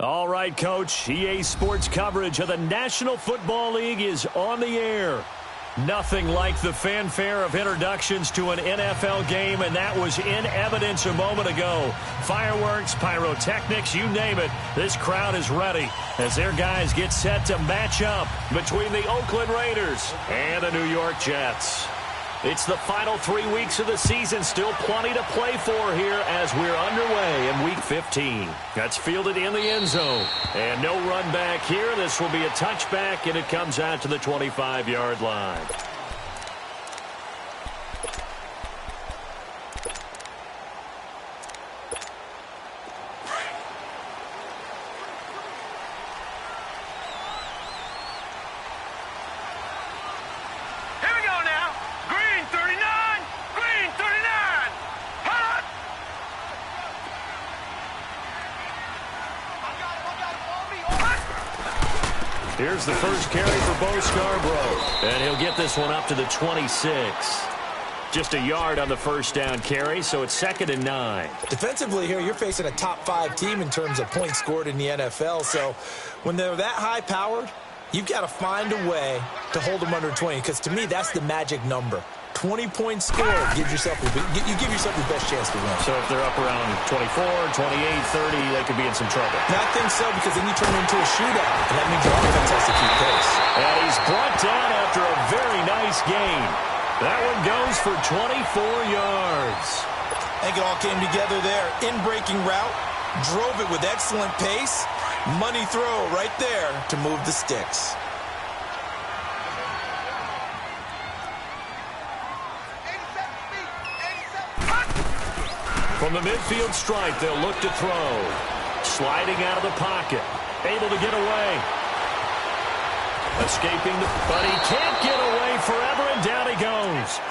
All right, Coach. EA Sports coverage of the National Football League is on the air. Nothing like the fanfare of introductions to an NFL game, and that was in evidence a moment ago. Fireworks, pyrotechnics, you name it. This crowd is ready as their guys get set to match up between the Oakland Raiders and the New York Jets. It's the final 3 weeks of the season. Still plenty to play for here as we're underway in Week 15. That's fielded in the end zone. And no run back here. This will be a touchback, and it comes out to the 25-yard line. Here's the first carry for Bo Scarborough, and he'll get this one up to the 26. Just a yard on the first down carry, so it's 2nd and 9. Defensively here, you're facing a top-5 team in terms of points scored in the NFL, so when they're that high-powered, you've got to find a way to hold them under 20, because to me, that's the magic number. 20-point score, you give yourself your best chance to win. So if they're up around 24, 28, 30, they could be in some trouble. I think so, because then you turn into a shootout, and that means your offense has to keep pace. And he's brought down after a very nice gain. That one goes for 24 yards. I think it all came together there. In-breaking route, drove it with excellent pace. Money throw right there to move the sticks. From the midfield stripe, they'll look to throw. Sliding out of the pocket. Able to get away. Escaping, but he can't get away forever, and down he goes.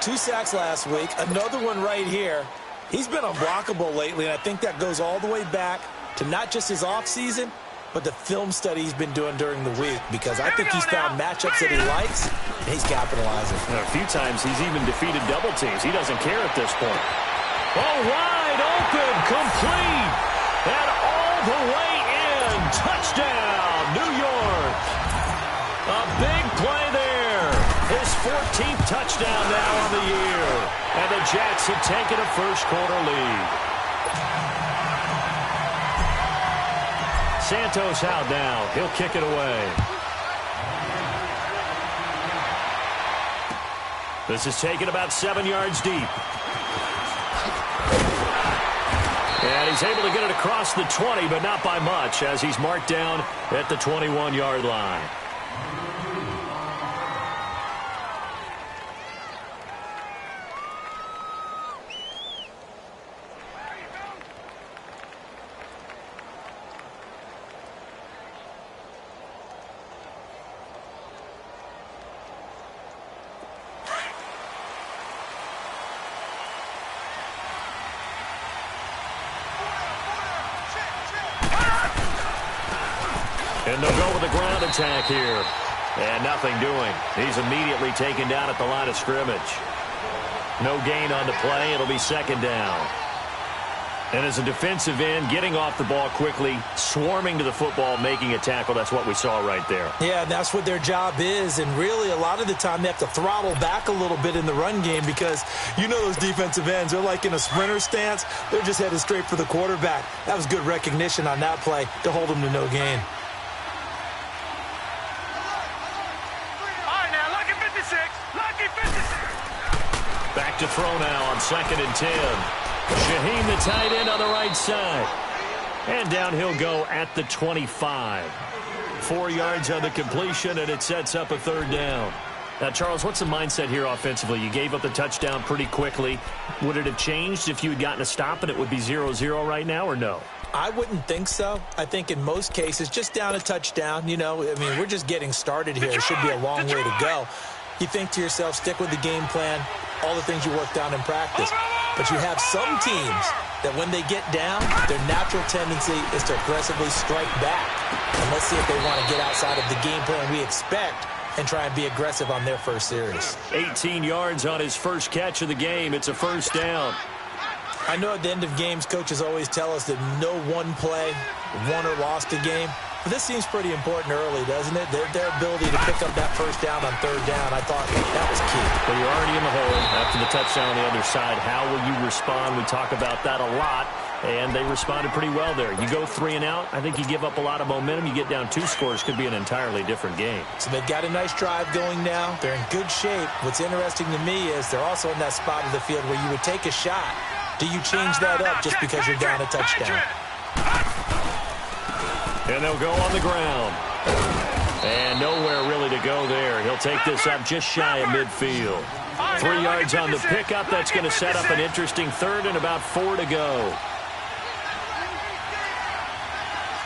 2 sacks last week. Another one right here. He's been unblockable lately, and I think that goes all the way back to not just his offseason, but the film study he's been doing during the week, because I think he's found matchups that he likes, and he's capitalizing. A few times he's even defeated double teams. He doesn't care at this point. Oh, wide open, complete, and all the way in. Touchdown, New York. A big play there. His 14th touchdown now on the year. And the Jets have taken a first-quarter lead. Santos out now. He'll kick it away. This is taken about 7 yards deep. And he's able to get it across the 20, but not by much, as he's marked down at the 21-yard line. And they'll go with the ground attack here. And nothing doing. He's immediately taken down at the line of scrimmage. No gain on the play. It'll be 2nd down. And as a defensive end, getting off the ball quickly, swarming to the football, making a tackle. That's what we saw right there. Yeah, and that's what their job is. And really, a lot of the time, they have to throttle back a little bit in the run game, because you know those defensive ends, they're like in a sprinter stance. They're just headed straight for the quarterback. That was good recognition on that play to hold them to no gain. Back to throw now on 2nd and 10. Shaheen, the tight end, on the right side. And down he'll go at the 25. 4 yards on the completion, and it sets up a 3rd down. Now, Charles, what's the mindset here offensively? You gave up the touchdown pretty quickly. Would it have changed if you had gotten a stop and it would be 0-0 right now, or no? I wouldn't think so. I think in most cases, just down a touchdown, you know, I mean, we're just getting started here. It should be a long way to go. You think to yourself, stick with the game plan, all the things you worked on in practice. But you have some teams that when they get down, their natural tendency is to aggressively strike back. And let's see if they want to get outside of the game plan we expect and try and be aggressive on their first series. 18 yards on his first catch of the game. It's a 1st down. I know at the end of games, coaches always tell us that no one play won or lost a game. But this seems pretty important early, doesn't it? Their ability to pick up that first down on third down, I thought that was key. Well, you're already in the hole after the touchdown on the other side. How will you respond? We talk about that a lot, and they responded pretty well there. You go 3 and out, I think you give up a lot of momentum. You get down 2 scores, could be an entirely different game. So they've got a nice drive going now. They're in good shape. What's interesting to me is they're also in that spot of the field where you would take a shot. Do you change that up just because you're down a touchdown? And they'll go on the ground. And nowhere really to go there. He'll take this up just shy of midfield. 3 yards on the pickup. That's going to set up an interesting third and about 4 to go.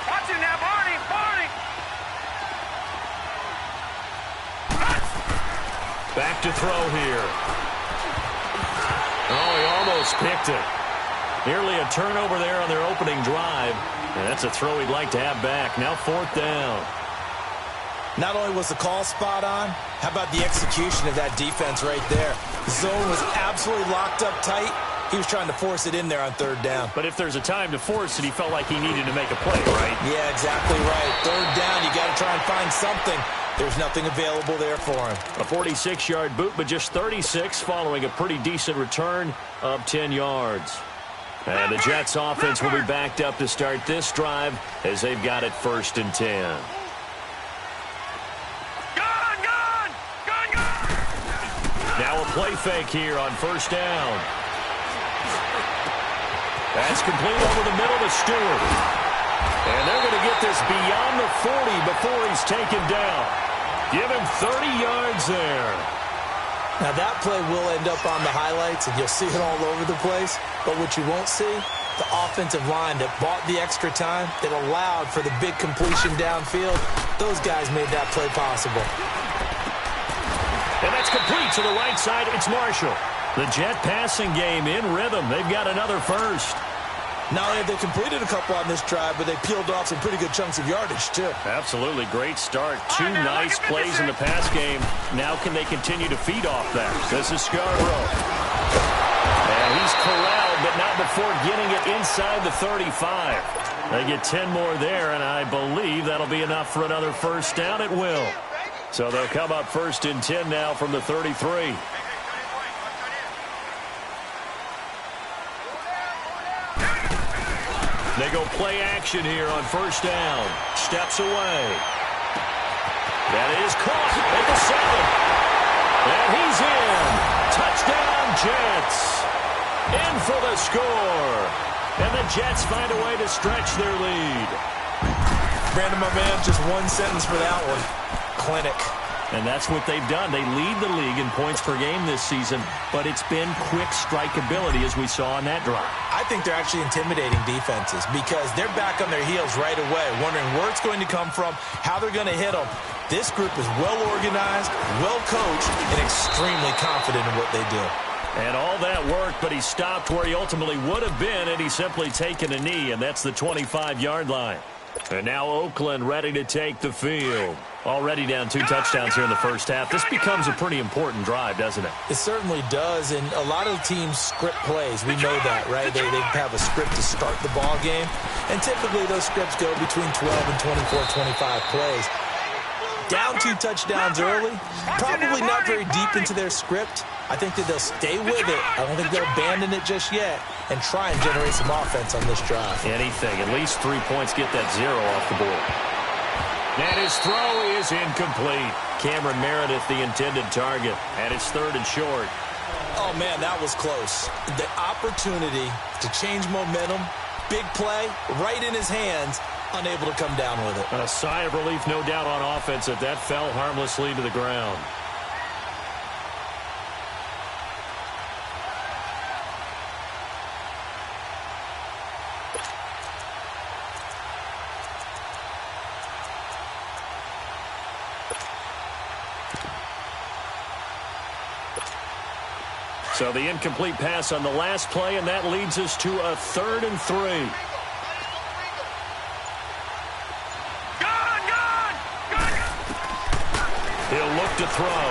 Watch it now, Barney. Back to throw here. Oh, he almost picked it. Nearly a turnover there on their opening drive. And that's a throw he'd like to have back. Now 4th down. Not only was the call spot on, how about the execution of that defense right there? The zone was absolutely locked up tight. He was trying to force it in there on third down. But if there's a time to force it, he felt like he needed to make a play, right? Yeah, exactly right. Third down, you got to try and find something. There's nothing available there for him. A 46-yard boot, but just 36 following a pretty decent return of 10 yards. And the Jets offense will be backed up to start this drive as they've got it 1st and 10. Now a play fake here on 1st down. That's complete over the middle to Stewart. And they're going to get this beyond the 40 before he's taken down. Give him 30 yards there. Now that play will end up on the highlights, and you'll see it all over the place. But what you won't see, the offensive line that bought the extra time, that allowed for the big completion downfield, those guys made that play possible. And that's complete to the right side. It's Marshall. The Jet passing game in rhythm. They've got another first. Not only have they completed a couple on this drive, but they peeled off some pretty good chunks of yardage, too. Absolutely. Great start. 2 nice plays in the pass game. Now can they continue to feed off that? This is Scarborough. And he's corralled, but not before getting it inside the 35. They get 10 more there, and I believe that'll be enough for another first down. It will. So they'll come up 1st and 10 now from the 33. They go play action here on 1st down. Steps away. That is caught at the 7. And he's in. Touchdown, Jets. In for the score. And the Jets find a way to stretch their lead. Brandon, my man, just one sentence for that one. Clinic. And that's what they've done. They lead the league in points per game this season, but it's been quick strikeability as we saw on that drive. I think they're actually intimidating defenses because they're back on their heels right away, wondering where it's going to come from, how they're going to hit them. This group is well organized, well coached, and extremely confident in what they do. And all that worked, but he stopped where he ultimately would have been, and he's simply taken a knee, and that's the 25-yard line. And now Oakland ready to take the field. Already down 2 touchdowns here in the first half. This becomes a pretty important drive, doesn't it? It certainly does, and a lot of teams script plays. We know that, right? They have a script to start the ball game, and typically those scripts go between 12 and 24, 25 plays. Down 2 touchdowns early, probably not very deep into their script. I think that they'll stay with it. I don't think they'll abandon it just yet and try and generate some offense on this drive. Anything. At least 3 points, get that 0 off the board. And his throw is incomplete. Cameron Meredith, the intended target, and it's 3rd and short. Oh, man, that was close. The opportunity to change momentum, big play, right in his hands, unable to come down with it. A sigh of relief, no doubt, on offense that fell harmlessly to the ground. So the incomplete pass on the last play, and that leads us to a 3rd and 3. He'll look to throw.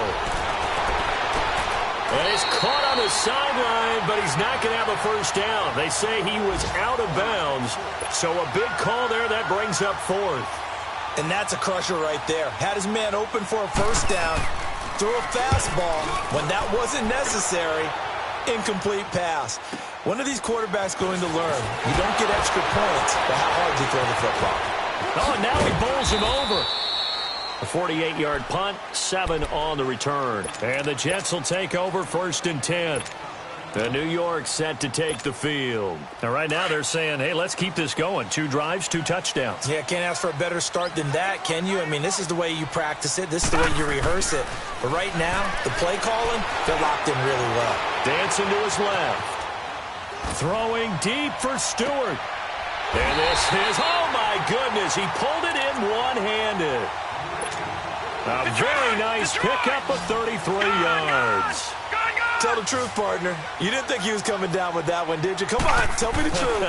And he's caught on the sideline, but he's not going to have a first down. They say he was out of bounds, so a big call there. That brings up fourth. And that's a crusher right there. Had his man open for a first down, threw a fastball when that wasn't necessary. Incomplete pass. When are these quarterbacks going to learn? You don't get extra points by how hard you throw the football. Oh, and now he bowls him over. A 48-yard punt, 7 on the return. And the Jets will take over 1st and 10. The New York set to take the field. Now, right now they're saying, hey, let's keep this going. 2 drives, 2 touchdowns. Yeah, can't ask for a better start than that, can you? I mean, this is the way you practice it. This is the way you rehearse it. But right now, the play calling, they're locked in really well. Dancing to his left. Throwing deep for Stewart. And this is, oh my goodness, he pulled it in one-handed. A very nice pickup of 33 yards. Tell the truth, partner. You didn't think he was coming down with that one, did you? Come on, tell me the truth.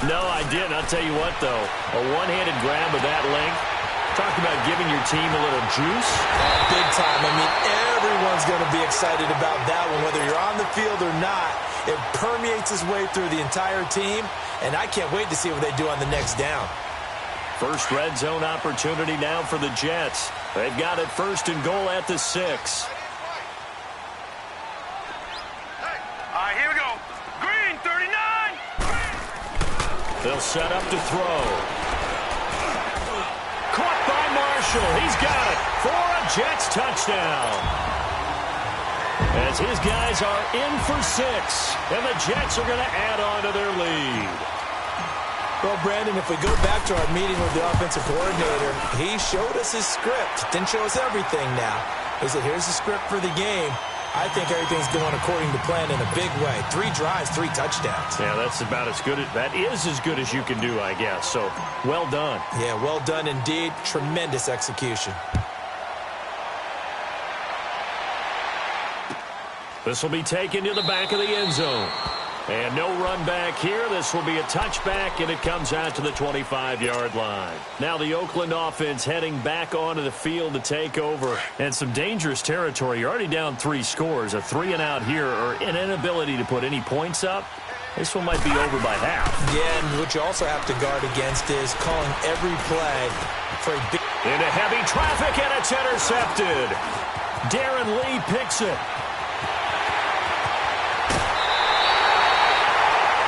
No, I didn't. I'll tell you what, though. A one-handed grab of that length. Talk about giving your team a little juice. Big time. I mean, everyone's going to be excited about that one, whether you're on the field or not. It permeates its way through the entire team, and I can't wait to see what they do on the next down. First red zone opportunity now for the Jets. They've got it 1st and goal at the 6. Here we go. Green, 39. They'll set up to throw. Caught by Marshall. He's got it for a Jets touchdown. As his guys are in for 6, and the Jets are going to add on to their lead. Well, Brandon, if we go back to our meeting with the offensive coordinator, he showed us his script. Didn't show us everything now. He said, here's the script for the game. I think everything's going according to plan in a big way. 3 drives, 3 touchdowns. Yeah, that's about as good. That is as good as you can do, I guess. So, well done. Yeah, well done indeed. Tremendous execution. This will be taken to the back of the end zone. And no run back here. This will be a touchback, and it comes out to the 25-yard line. Now the Oakland offense heading back onto the field to take over. And some dangerous territory. You're already down 3 scores. A 3-and-out here, or an inability to put any points up. This one might be over by half. Yeah, and what you also have to guard against is calling every play for a big... Into heavy traffic, and it's intercepted. Darren Lee picks it.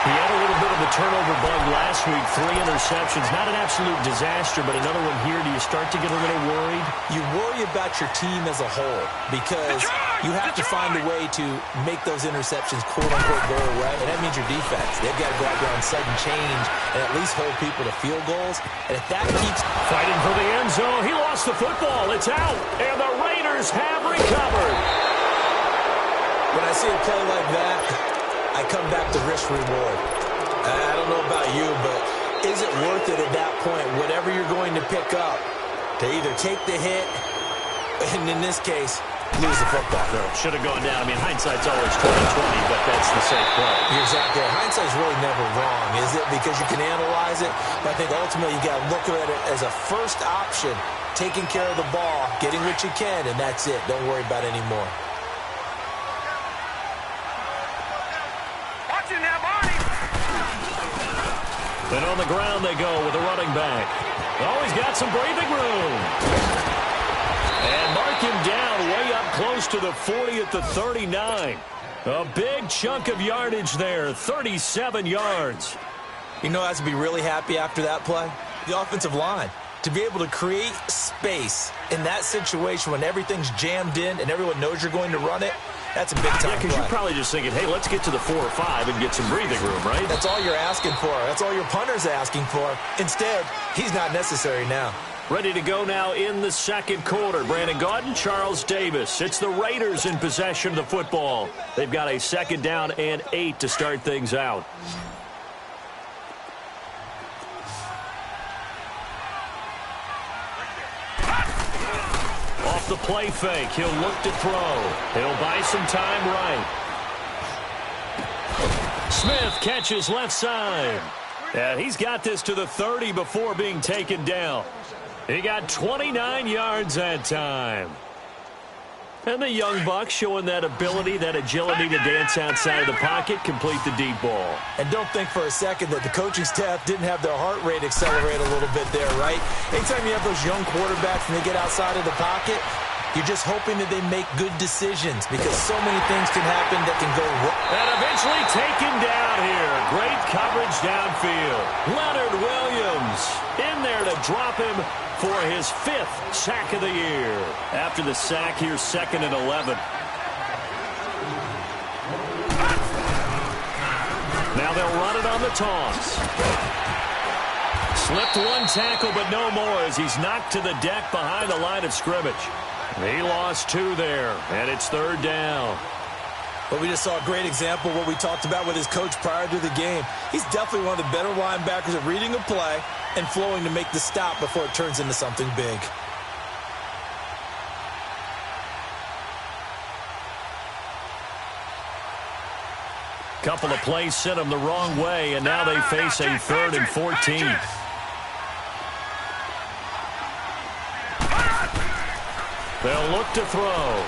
He had a little bit of a turnover bug last week, 3 interceptions. Not an absolute disaster, but another one here. Do you start to get a little worried? You worry about your team as a whole because you have to find a way to make those interceptions quote-unquote go away, and that means your defense. They've got to go out there on sudden change and at least hold people to field goals. And if that keeps... Fighting for the end zone. He lost the football. It's out, and the Raiders have recovered. When I see a play like that, I come back to risk-reward. I don't know about you, but is it worth it at that point, whatever you're going to pick up, to either take the hit, and in this case, lose the football? No, should have gone down. I mean, hindsight's always 20/20, but that's the safe play. You're exactly right. Hindsight's really never wrong, is it? Because you can analyze it, but I think ultimately you got to look at it as a first option, taking care of the ball, getting what you can, and that's it. Don't worry about it anymore. And on the ground they go with a running back. Oh, he's got some breathing room. And mark him down way up close to the 40 at the 39. A big chunk of yardage there, 37 yards. You know, I have to be really happy after that play. The offensive line. To be able to create space in that situation when everything's jammed in and everyone knows you're going to run it, that's a big time play. Yeah, because you're probably just thinking, hey, let's get to the 4 or 5 and get some breathing room, right? That's all you're asking for. That's all your punter's asking for. Instead, he's not necessary now. Ready to go now in the second quarter. Brandon Gaudin, Charles Davis. It's the Raiders in possession of the football. They've got a 2nd down and 8 to start things out. Off the play fake, he'll look to throw. He'll buy some time right. Smith catches left side. And he's got this to the 30 before being taken down. He got 29 yards that time. And the young buck showing that ability, that agility to dance outside of the pocket, complete the deep ball. And don't think for a second that the coaching staff didn't have their heart rate accelerate a little bit there, right? Anytime you have those young quarterbacks and they get outside of the pocket, you're just hoping that they make good decisions because so many things can happen that can go wrong. And eventually taken down here. Great coverage downfield. Leonard Williams in there to drop him for his 5th sack of the year. After the sack, here's 2nd and 11. Now they'll run it on the toss. Slipped one tackle, but no more as he's knocked to the deck behind the line of scrimmage. He lost 2 there, and it's 3rd down. But we just saw a great example of what we talked about with his coach prior to the game. He's definitely one of the better linebackers at reading a play and flowing to make the stop before it turns into something big. Couple of plays sent them the wrong way, and now they face a 3rd and 14. They'll look to throw.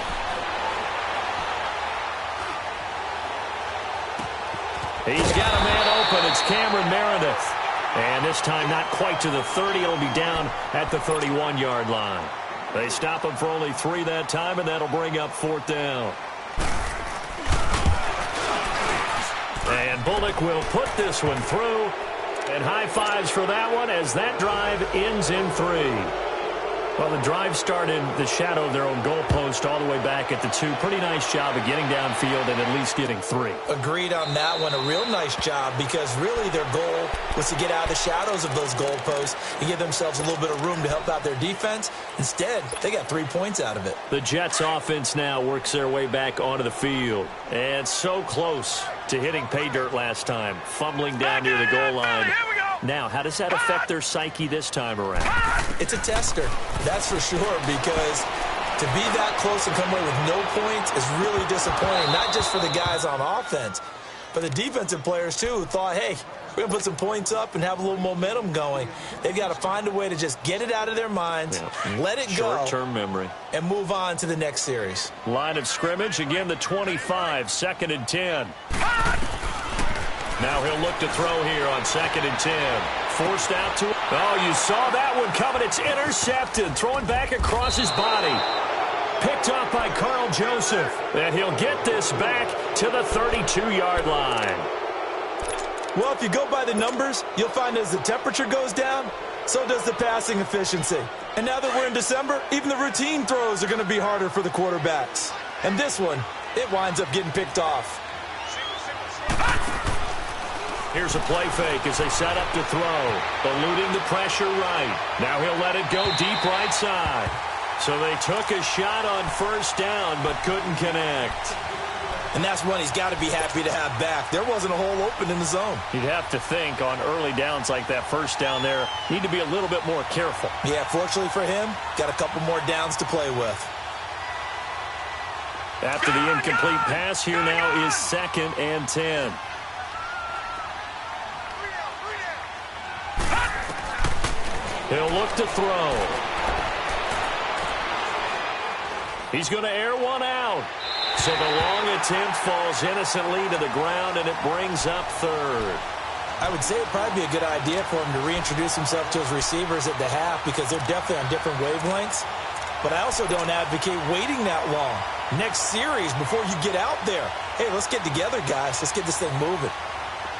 He's got a man open. It's Cameron Meredith. And this time not quite to the 30. It'll be down at the 31-yard line. They stop him for only 3 that time, and that'll bring up 4th down. And Bullock will put this one through. And high fives for that one as that drive ends in 3. Well, the drive started in the shadow of their own goalpost all the way back at the 2. Pretty nice job of getting downfield and at least getting 3. Agreed on that one. A real nice job because really their goal was to get out of the shadows of those goalposts and give themselves a little bit of room to help out their defense. Instead, they got 3 points out of it. The Jets offense now works their way back onto the field. And so close to hitting pay dirt last time, fumbling down near the goal line. Now, how does that affect their psyche this time around? It's a tester, that's for sure, because to be that close and come away with no points is really disappointing, not just for the guys on offense, but the defensive players, too, who thought, hey, we're going to put some points up and have a little momentum going. They've got to find a way to just get it out of their minds, let it go. Short-term memory. And move on to the next series. Line of scrimmage, again the 25, 2nd and 10. Now he'll look to throw here on 2nd and 10. Forced out to... Oh, you saw that one coming. It's intercepted. Throwing back across his body. Picked up by Carl Joseph. And he'll get this back to the 32-yard line. Well, if you go by the numbers, you'll find as the temperature goes down, so does the passing efficiency. And now that we're in December, even the routine throws are going to be harder for the quarterbacks. And this one, it winds up getting picked off. Here's a play fake as they set up to throw. Eluding the pressure right. Now he'll let it go deep right side. So they took a shot on 1st down but couldn't connect. And that's one he's got to be happy to have back. There wasn't a hole open in the zone. You'd have to think on early downs like that 1st down there, need to be a little bit more careful. Yeah, fortunately for him, got a couple more downs to play with. After the incomplete pass, here now is 2nd and 10. He'll look to throw. He's going to air one out. So the long attempt falls innocently to the ground, and it brings up 3rd. I would say it'd probably be a good idea for him to reintroduce himself to his receivers at the half because they're definitely on different wavelengths. But I also don't advocate waiting that long. Next series, before you get out there, hey, let's get together, guys. Let's get this thing moving.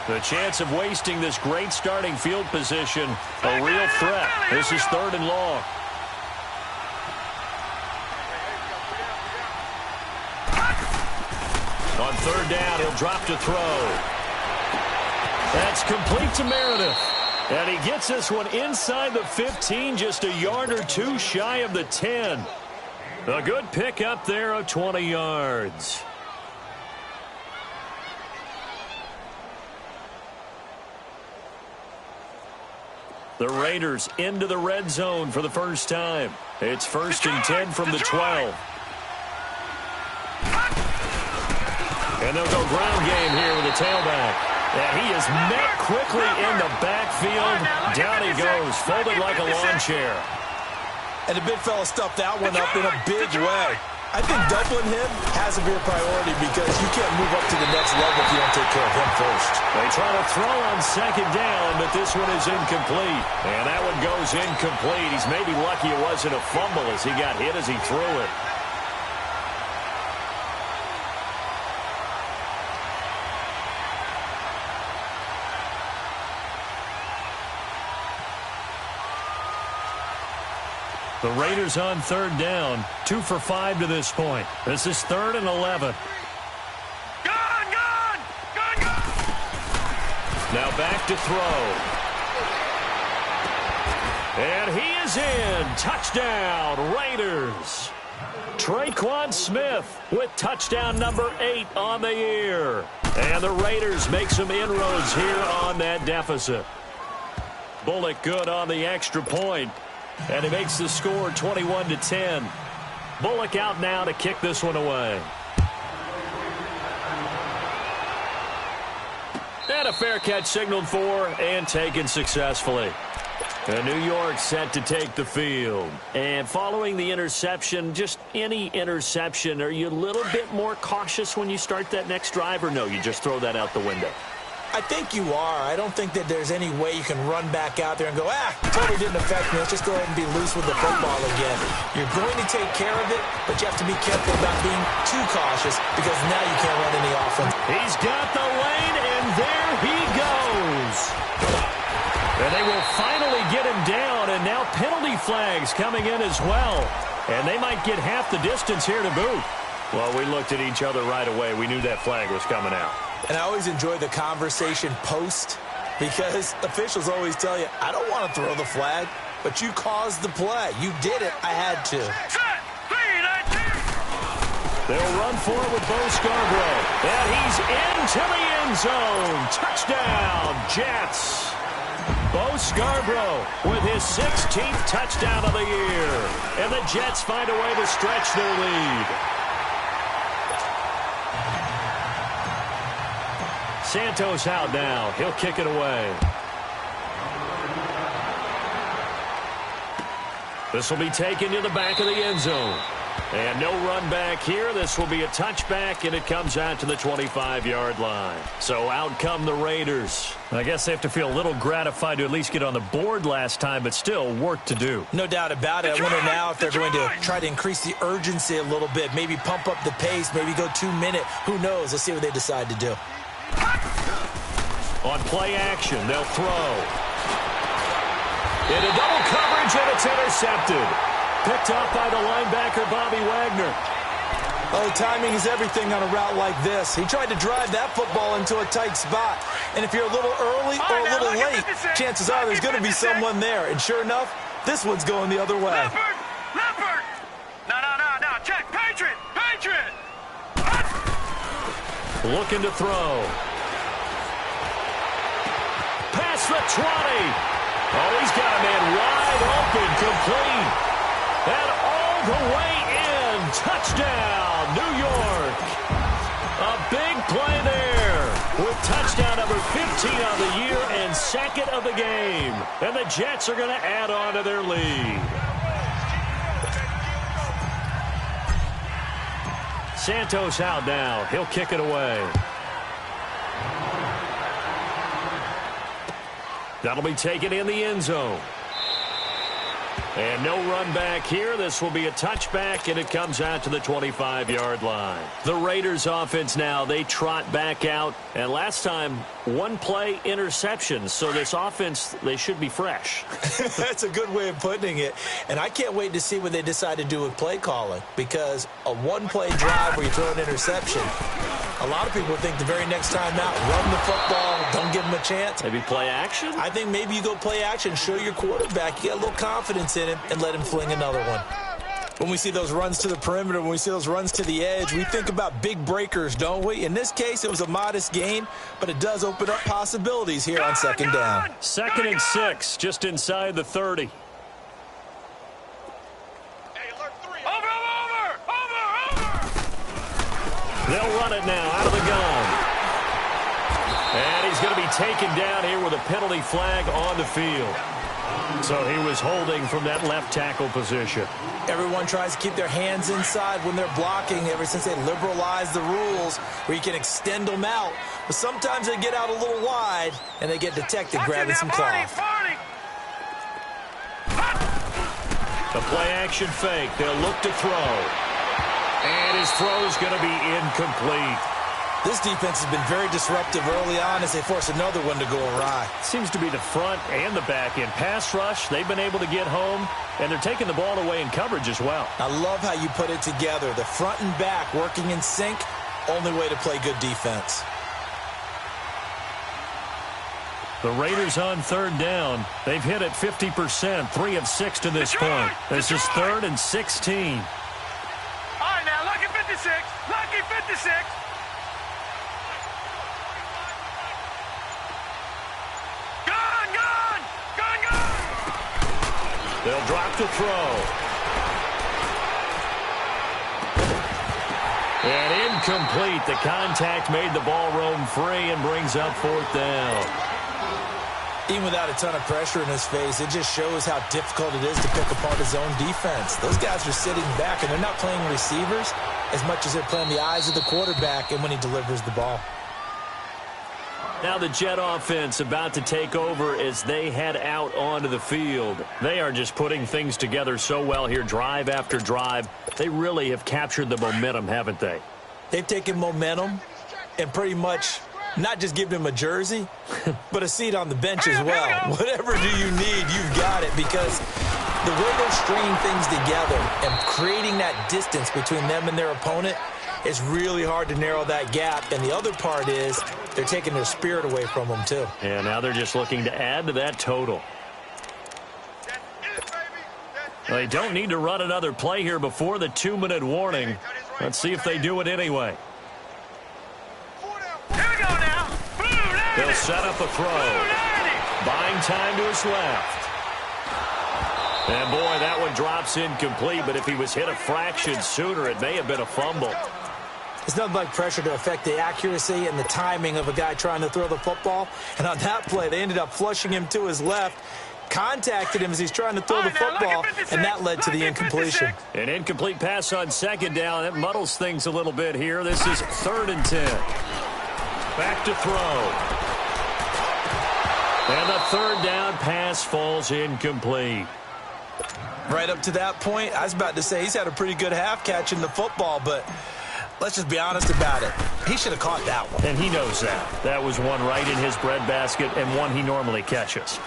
The chance of wasting this great starting field position, a real threat. This is 3rd and long. On 3rd down, he'll drop to throw. That's complete to Meredith. And he gets this one inside the 15, just a yard or 2 shy of the 10. A good pick up there of 20 yards. The Raiders into the red zone for the first time. It's 1st and 10 from the 12. And they'll go ground game here with the tailback. And he is met quickly in the backfield. Down he goes, folded like a lawn chair. And the big fella stuffed that one up in a big way. I think doubling him has to be a priority because you can't move up to the next level if you don't take care of him first. They try to throw on second down, but this one is incomplete. And that one goes incomplete. He's maybe lucky it wasn't a fumble as he got hit as he threw it. The Raiders on third down, 2 for 5 to this point. This is 3rd and 11. Gone! Now back to throw. And he is in. Touchdown, Raiders. Traquan Smith with touchdown number 8 on the year. And the Raiders make some inroads here on that deficit. Bullock good on the extra point. And he makes the score 21-10. Bullock out now to kick this one away. And a fair catch signaled for and taken successfully. And New York set to take the field. And following the interception, just any interception, are you a little bit more cautious when you start that next drive, or no, you just throw that out the window? I think you are. I don't think that there's any way you can run back out there and go, totally didn't affect me. Let's just go ahead and be loose with the football again. You're going to take care of it, but you have to be careful about being too cautious because now you can't run any offense. He's got the lane, and there he goes. And they will finally get him down, and now penalty flags coming in as well. And they might get half the distance here to boot. Well, we looked at each other right away. We knew that flag was coming out. And I always enjoy the conversation post because officials always tell you, I don't want to throw the flag, but you caused the play. You did it. I had to. They'll run for it with Bo Scarborough. And he's into the end zone. Touchdown, Jets. Bo Scarborough with his 16th touchdown of the year. And the Jets find a way to stretch their lead. Santos out now. He'll kick it away. This will be taken to the back of the end zone. And no run back here. This will be a touchback, and it comes out to the 25-yard line. So out come the Raiders. I guess they have to feel a little gratified to at least get on the board last time, but still work to do. No doubt about it. I wonder now if they're going to try to increase the urgency a little bit, maybe pump up the pace, maybe go 2-minute. Who knows? Let's see what they decide to do. On play action, they'll throw. Into double coverage, and it's intercepted. Picked up by the linebacker, Bobby Wagner. Oh, timing is everything on a route like this. He tried to drive that football into a tight spot. And if you're a little early or a little late, chances are there's going to be someone there. And sure enough, this one's going the other way. Leopard! No. Check. Patriot! Looking to throw. Past the 20. Oh, he's got a man wide open, complete. And all the way in. Touchdown, New York. A big play there with touchdown number 15 on the year and second of the game. And the Jets are going to add on to their lead. Santos out now. He'll kick it away. That'll be taken in the end zone. And no run back here. This will be a touchback, and it comes out to the 25-yard line. The Raiders offense now, they trot back out. And last time, one play interception. So this offense, they should be fresh. That's a good way of putting it. And I can't wait to see what they decide to do with play calling. Because a one-play drive where you throw an interception, a lot of people think the very next time out, run the football, don't give them a chance. Maybe play action? I think maybe you go play action, show your quarterback, you get a little confidence in him, and let him fling another one. When we see those runs to the perimeter, when we see those runs to the edge, we think about big breakers, don't we? In this case, it was a modest gain, but it does open up possibilities here on second down. 2nd and 6, just inside the 30. They'll run it now out of the gun. And he's going to be taken down here with a penalty flag on the field. So he was holding from that left tackle position. Everyone tries to keep their hands inside when they're blocking ever since they liberalized the rules where you can extend them out. But sometimes they get out a little wide and they get detected grabbing some cloth. The play-action fake. They'll look to throw. And his throw is going to be incomplete. This defense has been very disruptive early on as they force another one to go awry. Seems to be the front and the back end. Pass rush, they've been able to get home, and they're taking the ball away in coverage as well. I love how you put it together. The front and back working in sync, only way to play good defense. The Raiders on third down. They've hit it 50%, 3 of 6 to this point. This is 3rd and 16. All right, now, lucky 56. Lucky 56. They'll drop to throw. And incomplete. The contact made the ball roam free and brings up 4th down. Even without a ton of pressure in his face, it just shows how difficult it is to pick apart his own defense. Those guys are sitting back, and they're not playing receivers as much as they're playing the eyes of the quarterback and when he delivers the ball. Now the Jet offense about to take over as they head out onto the field. They are just putting things together so well here, drive after drive. They really have captured the momentum, haven't they? They've taken momentum and pretty much not just given him a jersey, but a seat on the bench as well. Whatever do you need, you've got it, because the way they're stringing things together and creating that distance between them and their opponent, it's really hard to narrow that gap. And the other part is they're taking their spirit away from them, too. And now they're just looking to add to that total. They don't need to run another play here before the 2-minute warning. Let's see if they do it anyway. Here we go now. They'll set up a throw. Buying time to his left. And, boy, that one drops incomplete. But if he was hit a fraction sooner, it may have been a fumble. It's nothing like pressure to affect the accuracy and the timing of a guy trying to throw the football. And on that play, they ended up flushing him to his left, contacted him as he's trying to throw the football, and that led to the incompletion. An incomplete pass on 2nd down. That muddles things a little bit here. This is 3rd and 10. Back to throw. And the 3rd down pass falls incomplete. Right up to that point, I was about to say he's had a pretty good half catching the football, but let's just be honest about it. He should have caught that one. And he knows that. That was one right in his breadbasket and one he normally catches.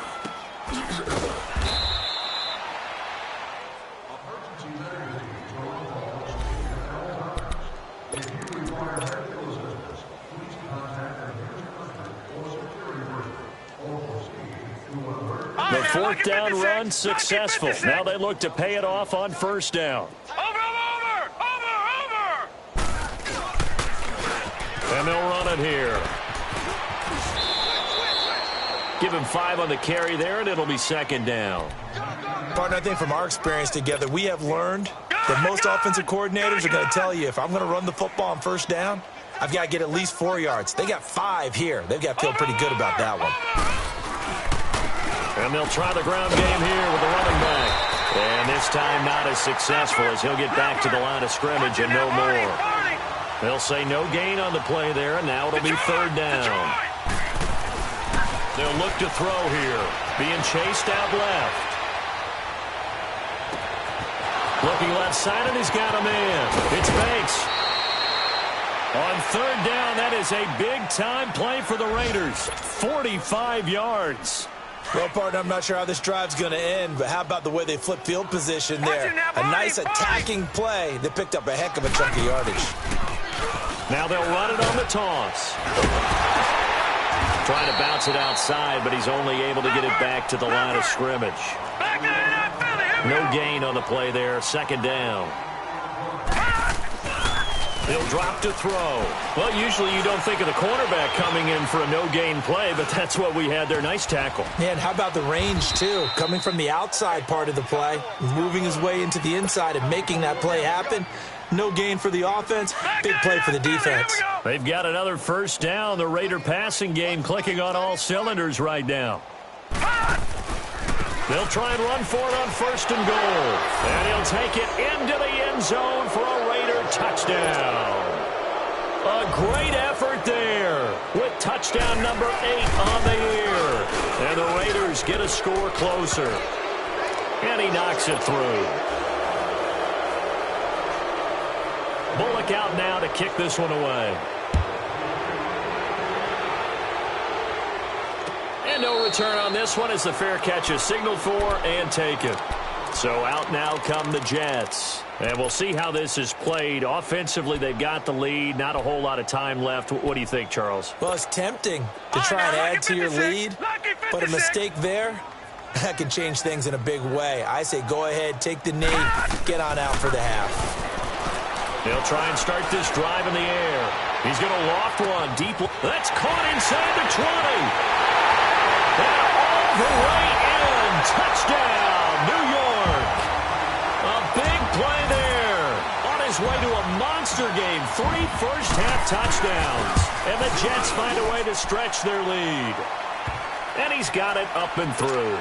The 4th down run successful. Now they look to pay it off on 1st down. And they'll run it here. Give him 5 on the carry there, and it'll be 2nd down. Partner, I think from our experience together, we have learned that most offensive coordinators are going to tell you, if I'm going to run the football on 1st down, I've got to get at least 4 yards. They got 5 here. They've got to feel pretty good about that one. And they'll try the ground game here with the running back. And this time not as successful as he'll get back to the line of scrimmage and no more. They'll say no gain on the play there, and now it'll be 3rd down. They'll look to throw here. Being chased out left. Looking left side, and he's got him in. It's Banks. On 3rd down, that is a big-time play for the Raiders. 45 yards. Well, partner, I'm not sure how this drive's going to end, but how about the way they flip field position there? A nice attacking play that picked up a heck of a chunk of yardage. Now they'll run it on the toss. Trying to bounce it outside, but he's only able to get it back to the line of scrimmage. No gain on the play there. 2nd down. He'll drop to throw. Well, usually you don't think of the cornerback coming in for a no-gain play, but that's what we had there. Nice tackle. Yeah, and how about the range, too? Coming from the outside part of the play, moving his way into the inside and making that play happen. No gain for the offense, big play for the defense. They've got another 1st down. The Raider passing game clicking on all cylinders right now. They'll try and run for it on 1st and goal. And he'll take it into the end zone for a Raider touchdown. A great effort there with touchdown number 8 on the year. And the Raiders get a score closer. And he knocks it through. Bullock out now to kick this one away. And no return on this one as the fair catch is signaled for and taken. So out now come the Jets. And we'll see how this is played. Offensively, they've got the lead. Not a whole lot of time left. What do you think, Charles? Well, it's tempting to try and add to your lead, but a mistake there, that can change things in a big way. I say go ahead, take the knee, get on out for the half. They'll try and start this drive in the air. He's going to loft one deep. That's caught inside the 20. And all the way in. Touchdown, New York. A big play there. On his way to a monster game. 3 first-half touchdowns. And the Jets find a way to stretch their lead. And he's got it up and through.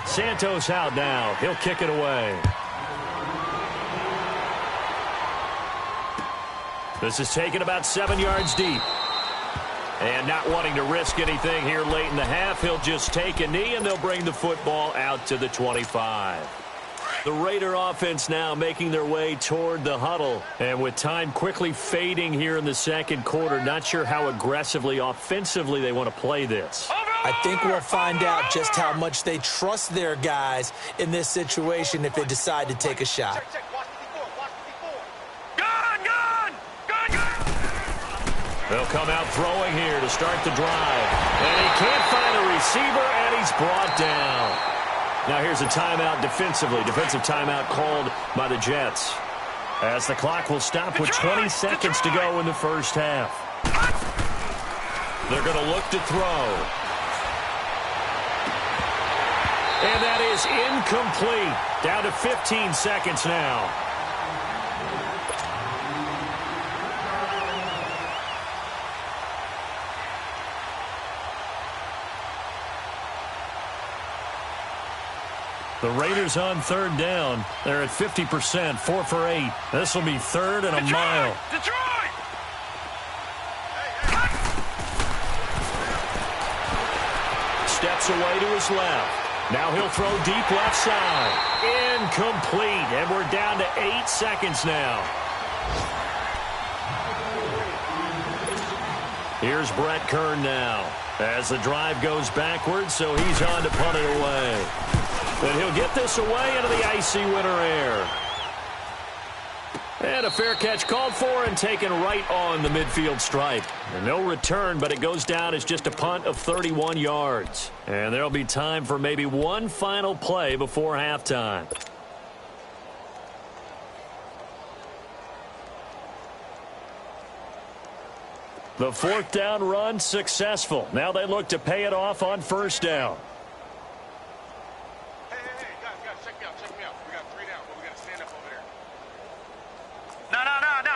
Santos out now. He'll kick it away. This is taken about 7 yards deep. And not wanting to risk anything here late in the half, he'll just take a knee, and they'll bring the football out to the 25. The Raider offense now making their way toward the huddle. And with time quickly fading here in the second quarter, not sure how aggressively, offensively they want to play this. I think we'll find out just how much they trust their guys in this situation if they decide to take a shot. They'll come out throwing here to start the drive. And he can't find a receiver, and he's brought down. Now here's a timeout defensively. Defensive timeout called by the Jets. As the clock will stop with 20 seconds to go in the first half. They're going to look to throw. And that is incomplete. Down to 15 seconds now. The Raiders on 3rd down. They're at 50%, 4 for 8. This will be 3rd and a mile. Detroit! Steps away to his left. Now he'll throw deep left side. Incomplete, and we're down to 8 seconds now. Here's Brett Kern now. As the drive goes backwards, so he's on to punt it away. And he'll get this away into the icy winter air. And a fair catch called for and taken right on the midfield stripe. And no return, but it goes down as just a punt of 31 yards. And there'll be time for maybe one final play before halftime. The 4th down run successful. Now they look to pay it off on 1st down.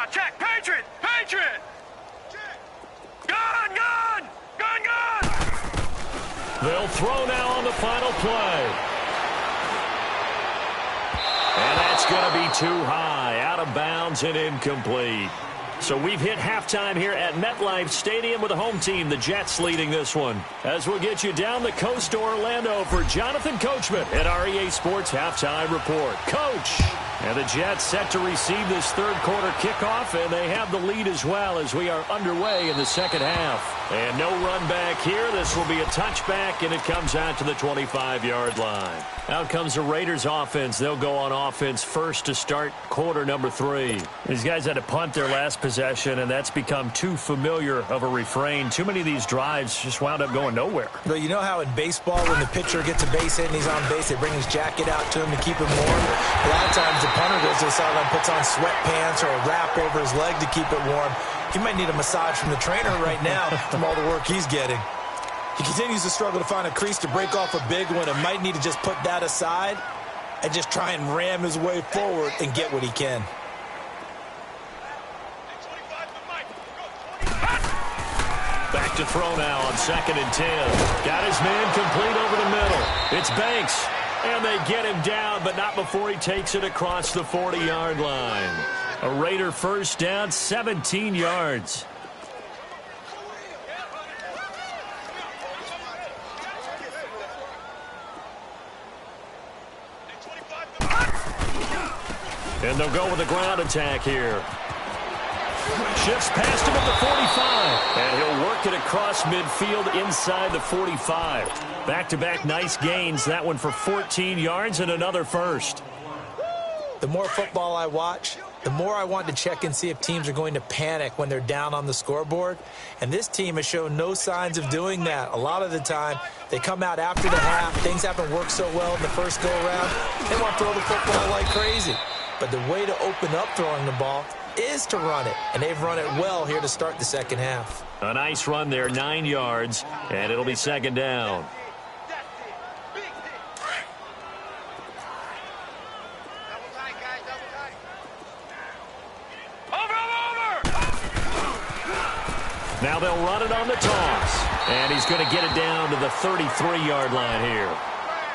Check. Patriot! Patriot! Check. Gun! Gun! Gun! Gun! They'll throw now on the final play. And that's going to be too high. Out of bounds and incomplete. So we've hit halftime here at MetLife Stadium with the home team, the Jets, leading this one. As we'll get you down the coast to Orlando for Jonathan Coachman at our EA Sports Halftime Report. Coach! And the Jets set to receive this 3rd quarter kickoff, and they have the lead as well as we are underway in the second half. And no run back here. This will be a touchback, and it comes out to the 25-yard line. Out comes the Raiders offense. They'll go on offense first to start quarter number 3. These guys had to punt their last possession, and that's become too familiar of a refrain. Too many of these drives just wound up going nowhere. But you know how in baseball, when the pitcher gets a base hit and he's on base, they bring his jacket out to him to keep him warm? A lot of times the punter goes to the sideline, puts on sweatpants or a wrap over his leg to keep it warm. He might need a massage from the trainer right now from all the work he's getting. He continues to struggle to find a crease to break off a big one and might need to just put that aside and just try and ram his way forward and get what he can. Back to throw now on 2nd and 10. Got his man complete over the middle. It's Banks. And they get him down, but not before he takes it across the 40-yard line. A Raider first down, 17 yards. And they'll go with a ground attack here. Shifts past him at the 45. And he'll work it across midfield inside the 45. Back-to-back nice gains. That one for 14 yards and another first. The more football I watch, the more I want to check and see if teams are going to panic when they're down on the scoreboard. And this team has shown no signs of doing that. A lot of the time, they come out after the half. Things haven't worked so well in the first go-around. They want to throw the football like crazy. But the way to open up throwing the ball is to run it, and they've run it well here to start the second half. A nice run there, 9 yards, and it'll be second down. Now they'll run it on the toss, and he's going to get it down to the 33-yard line here.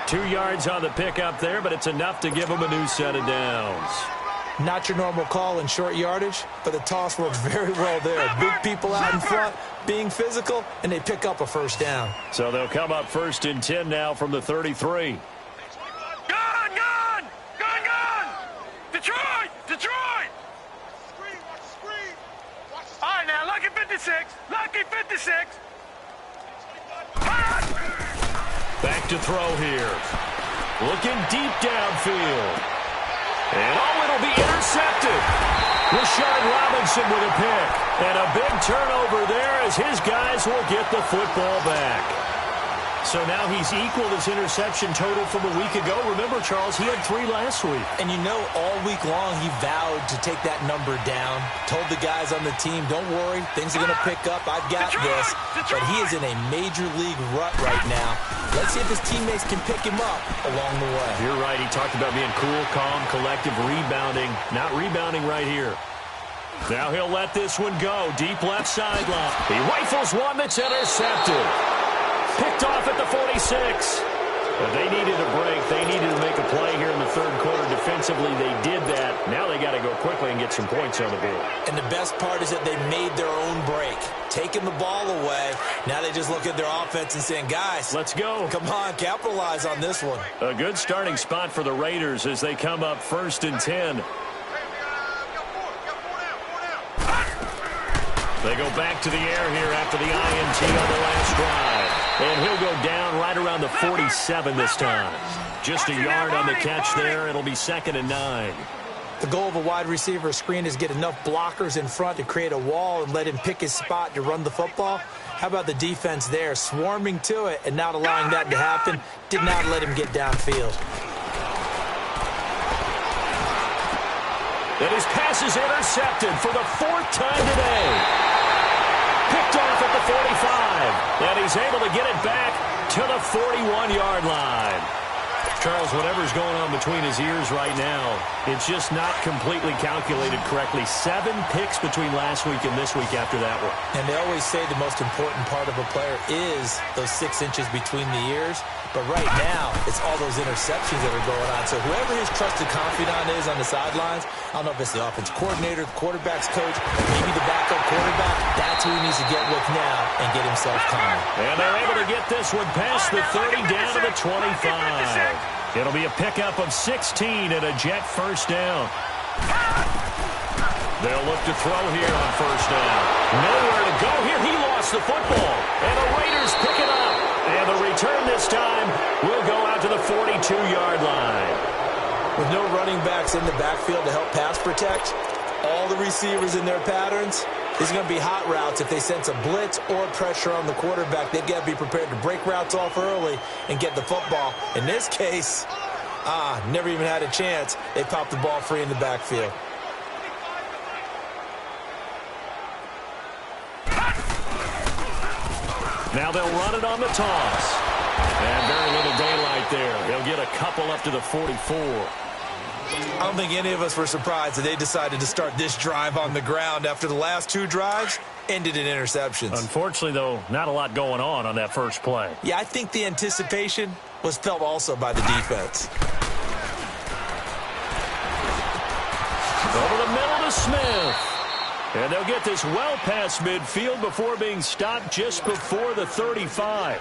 2 yards on the pickup there, but it's enough to give him a new set of downs. Not your normal call in short yardage, but the toss works very well there. Big people out in front, being physical, and they pick up a first down. So they'll come up 1st and 10 now from the 33. Gun! Detroit! All right, now, lucky 56. Back to throw here. Looking deep downfield. And it'll be intercepted. Rashard Robinson with a pick. And a big turnover there as his guys will get the football back. So now he's equaled his interception total from a week ago. Remember, Charles, he had 3 last week. And you know, all week long he vowed to take that number down. Told the guys on the team, don't worry, things are going to pick up. I've got this. But he is in a major league rut right now. Let's see if his teammates can pick him up along the way. You're right. He talked about being cool, calm, collective, rebounding. Not rebounding right here. Now he'll let this one go. Deep left sideline. He rifles one that's intercepted. Picked off at the 46. But they needed a break. They needed to make a play here in the third quarter. Defensively, they did that. Now they got to go quickly and get some points on the board. And the best part is that they made their own break. Taking the ball away. Now they just look at their offense and saying, guys, let's go. Come on, capitalize on this one. A good starting spot for the Raiders as they come up 1st and 10. They go back to the air here after the INT on the last drive. And he'll go down right around the 47 this time. Just a yard on the catch there. It'll be 2nd and 9. The goal of a wide receiver screen is get enough blockers in front to create a wall and let him pick his spot to run the football. How about the defense there, swarming to it and not allowing that to happen? Did not let him get downfield. And his pass is intercepted for the 4th time today. Picked off at the 45. And he's able to get it back to the 41-yard line. Charles, whatever's going on between his ears right now, it's just not completely calculated correctly. 7 picks between last week and this week after that one. And they always say the most important part of a player is those 6 inches between the ears. But right now, it's all those interceptions that are going on. So whoever his trusted confidant is on the sidelines, I don't know if it's the offense coordinator, the quarterback's coach, maybe the backup quarterback, that's who he needs to get with now and get himself calm. And they're able to get this one past the 30 down to the 25. It'll be a pickup of 16 and a Jet first down. They'll look to throw here on first down. Nowhere to go here. He lost the football. And the Raiders pick it up. And the return this time will go out to the 42-yard line. With no running backs in the backfield to help pass protect, all the receivers in their patterns, these are going to be hot routes. If they sense a blitz or pressure on the quarterback, they've got to be prepared to break routes off early and get the football. In this case, never even had a chance. They popped the ball free in the backfield. Now they'll run it on the toss. And very little daylight there. They'll get a couple up to the 44. I don't think any of us were surprised that they decided to start this drive on the ground after the last two drives ended in interceptions. Unfortunately, though, not a lot going on that first play. Yeah, I think the anticipation was felt also by the defense. Over the middle to Smith. And they'll get this well past midfield before being stopped just before the 35.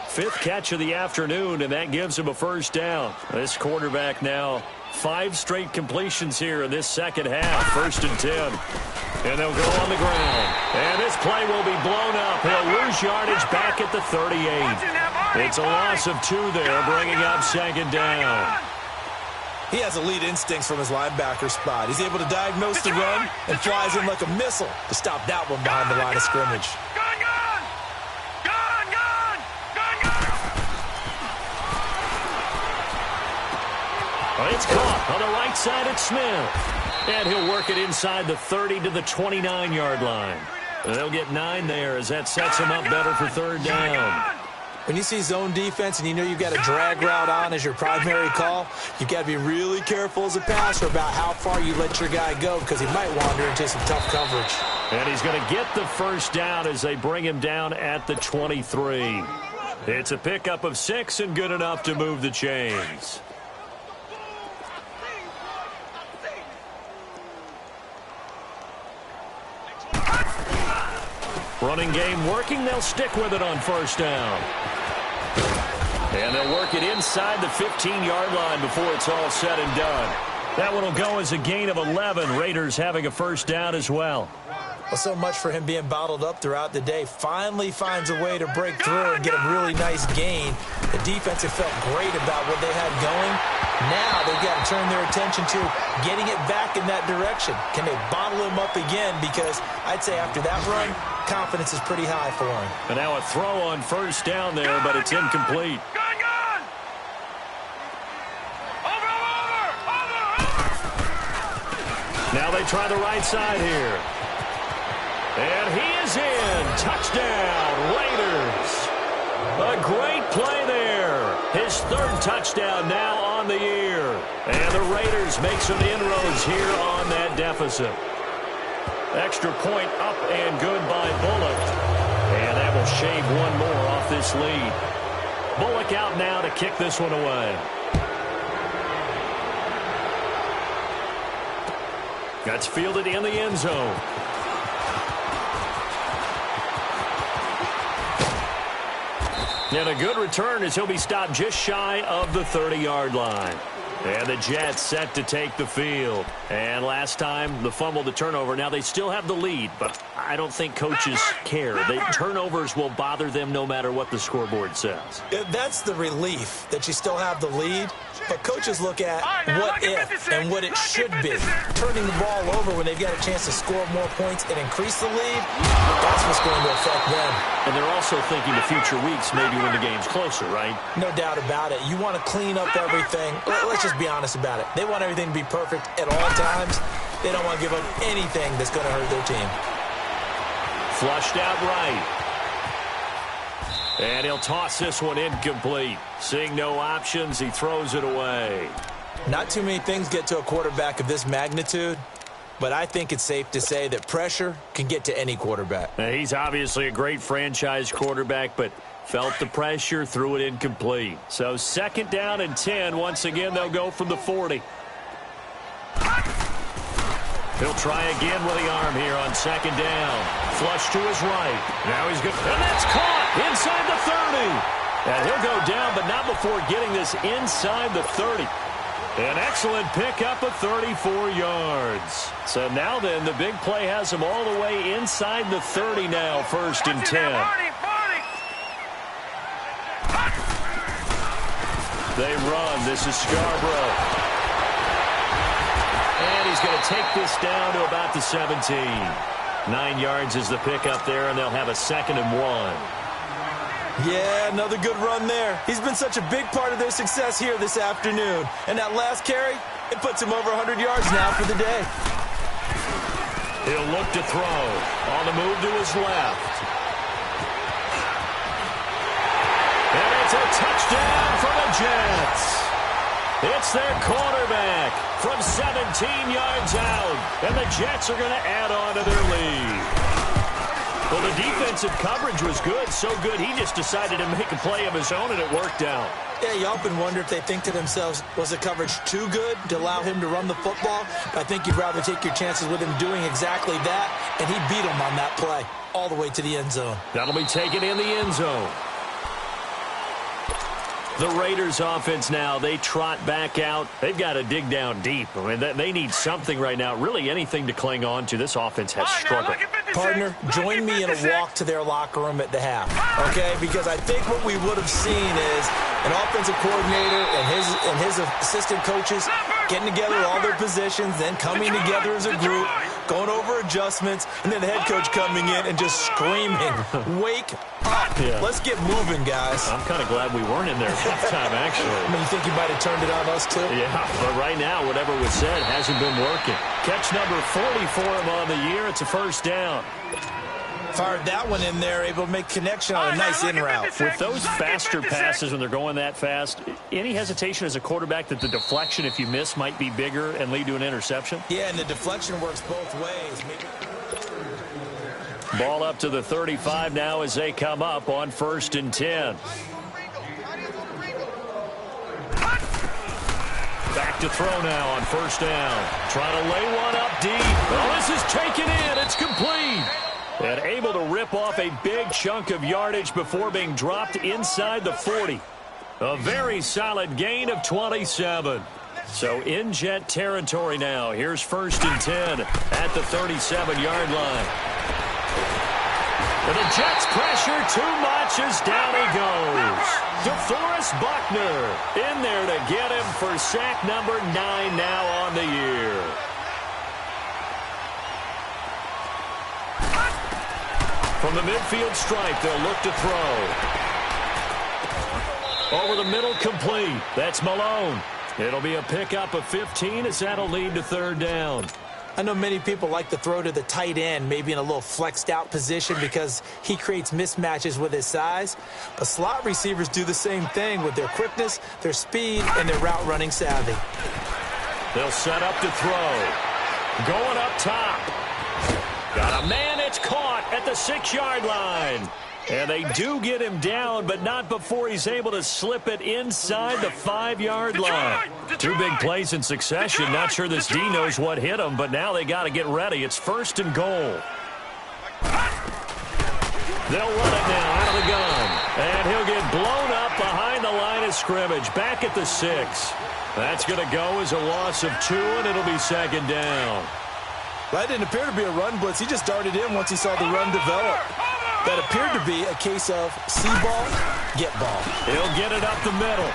Fifth catch of the afternoon, and that gives him a first down. This quarterback now 5 straight completions here in this second half. 1st and 10. And they'll go on the ground. And this play will be blown up. He'll lose yardage back at the 38. It's a loss of 2 there, bringing up 2nd down. He has elite instincts from his linebacker spot. He's able to diagnose the run and flies in like a missile to stop that one behind the line of scrimmage. It's caught on the right side at Smith. And he'll work it inside the 30 to the 29-yard line. They'll get 9 there as that sets him up better for 3rd down. When you see zone defense and you know you've got a drag route on as your primary call, you've got to be really careful as a passer about how far you let your guy go because he might wander into some tough coverage. And he's going to get the first down as they bring him down at the 23. It's a pickup of 6 and good enough to move the chains. Running game working. They'll stick with it on 1st down. And they'll work it inside the 15-yard line before it's all said and done. That one will go as a gain of 11. Raiders having a first down as well. Well, so much for him being bottled up throughout the day. Finally finds a way to break through and get a really nice gain. The defense have felt great about what they had going. Now they've got to turn their attention to getting it back in that direction. Can they bottle him up again? Because I'd say after that run, confidence is pretty high for him. And now a throw on 1st down there, but it's incomplete. Now they try the right side here. And he is in. Touchdown, Raiders. A great play there. His 3rd touchdown now on the year. And the Raiders make some inroads here on that deficit. Extra point up and good by Bullock. And that will shave 1 more off this lead. Bullock out now to kick this one away. That's fielded in the end zone. And a good return as he'll be stopped just shy of the 30-yard line. And the Jets set to take the field. And last time, the fumble, the turnover. Now they still have the lead, but I don't think coaches care. The turnovers will bother them no matter what the scoreboard says. That's the relief that you still have the lead. But coaches look at what if and what it should be. Turning the ball over when they've got a chance to score more points and increase the lead, that's what's going to affect them. And they're also thinking to future weeks, maybe when the game's closer, right? No doubt about it. You want to clean up everything. Let's just be honest about it. They want everything to be perfect at all times. They don't want to give up anything that's going to hurt their team. Flushed out right. And he'll toss this one incomplete. Seeing no options, he throws it away. Not too many things get to a quarterback of this magnitude, but I think it's safe to say that pressure can get to any quarterback. Now, he's obviously a great franchise quarterback, but felt the pressure, threw it incomplete. So 2nd down and 10. Once again, they'll go from the 40. He'll try again with the arm here on 2nd down. Flush to his right. Now he's good. And that's caught inside the 30. And he'll go down, but not before getting this inside the 30. An excellent pickup of 34 yards. So now then, the big play has him all the way inside the 30 now, 1st and 10. They run. This is Scarborough. And he's going to take this down to about the 17. 9 yards is the pickup there, and they'll have a 2nd and 1. Yeah, another good run there. He's been such a big part of their success here this afternoon. And that last carry, it puts him over 100 yards now for the day. He'll look to throw. On the move to his left. And it's a touchdown for the Jets. It's their quarterback from 17 yards out, and the Jets are going to add on to their lead. Well, the defensive coverage was good, so good he just decided to make a play of his own, and it worked out. Yeah, you often wonder if they think to themselves, was the coverage too good to allow him to run the football? I think you'd rather take your chances with him doing exactly that, and he beat him on that play all the way to the end zone. That'll be taken in the end zone. The Raiders offense now, they trot back out. They've got to dig down deep. I mean, they need something right now, really anything to cling on to. This offense has struggled. Partner, join me in a walk to their locker room at the half, okay? Because I think what we would have seen is an offensive coordinator and his assistant coaches getting together all their positions, then coming together as a group, going over adjustments, and then the head coach coming in and just screaming, wake up. Yeah. Let's get moving, guys. I'm kind of glad we weren't in there at halftime, actually. I mean, you think you might have turned it on us, too? Yeah, but right now, whatever was said hasn't been working. Catch number 40 for him on the year. It's a first down. Fired that one in there, able to make connection on a nice in route. With those faster passes when they're going that fast, any hesitation as a quarterback that the deflection, if you miss, might be bigger and lead to an interception? Yeah, and the deflection works both ways. Ball up to the 35 now as they come up on 1st and 10. Back to throw now on 1st down. Trying to lay one up deep. Oh, this is taken in. It's complete. And able to rip off a big chunk of yardage before being dropped inside the 40. A very solid gain of 27. So in Jet territory now. Here's 1st and 10 at the 37-yard line. And the Jets pressure too much as down he goes. DeForest Buckner in there to get him for sack number 9 now on the year. From the midfield stripe, they'll look to throw. Over the middle, complete. That's Malone. It'll be a pickup of 15 as that'll lead to 3rd down. I know many people like to throw to the tight end, maybe in a little flexed out position because he creates mismatches with his size. But slot receivers do the same thing with their quickness, their speed, and their route running savvy. They'll set up to throw. Going up top. Got a man, it's caught at the 6-yard line. And they do get him down, but not before he's able to slip it inside the 5-yard line. 2 big plays in succession. Not sure this D knows what hit him, but now they got to get ready. It's 1st and goal. They'll run it now out of the gun. And he'll get blown up behind the line of scrimmage. Back at the 6. That's going to go as a loss of 2, and it'll be 2nd down. That didn't appear to be a run blitz. He just darted in once he saw the run develop. That appeared to be a case of see ball, get ball. He'll get it up the middle.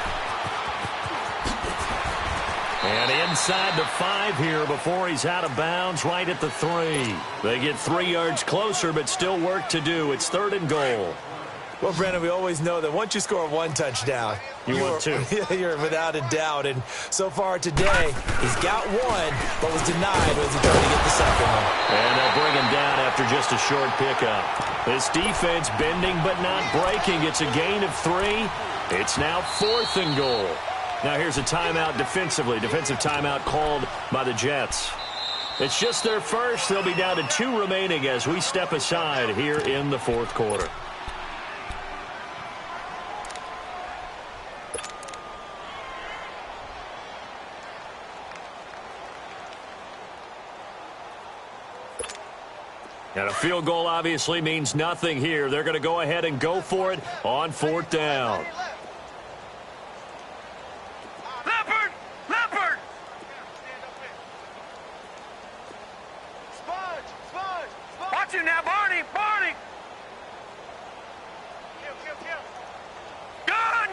And inside the 5 here before he's out of bounds, right at the 3. They get 3 yards closer, but still work to do. It's 3rd and goal. Well, Brandon, we always know that once you score 1 touchdown, you're 2. You're without a doubt. And so far today, he's got 1, but was denied as he tried to get the 2nd one. And they'll bring him down after just a short pickup. This defense bending but not breaking. It's a gain of 3. It's now 4th and goal. Now here's a timeout defensively. Defensive timeout called by the Jets. It's just their first. They'll be down to 2 remaining as we step aside here in the 4th quarter. And a field goal obviously means nothing here. They're going to go ahead and go for it on 4th down. Leopard! Watch him now, Barney! Gun!